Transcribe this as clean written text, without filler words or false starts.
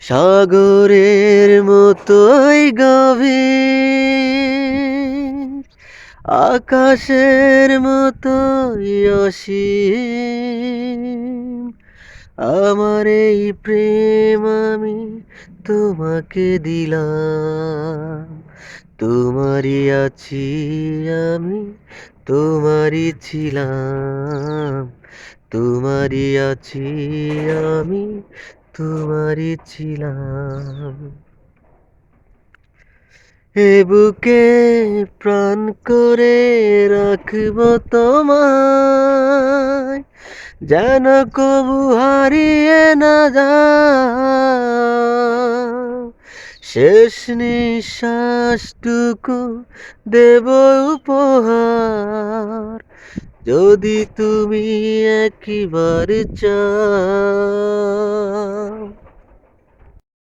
সাগরের মতোই গভীর, আকাশের মতোই অসীম। আমার এই প্রেম আমি তোমাকে দিলাম, তোমারই আছি আমি, তোমারই ছিলাম, তোমারই আছি আমি, তোমারই ছিলাম। এ বুকে প্রাণ করে রাখব তোমায়, যেন কবু হারিয়ে না যাও। শেষ নিঃশ্বাসটুকু দেব উপহার, যদি তুমি একবার চাও।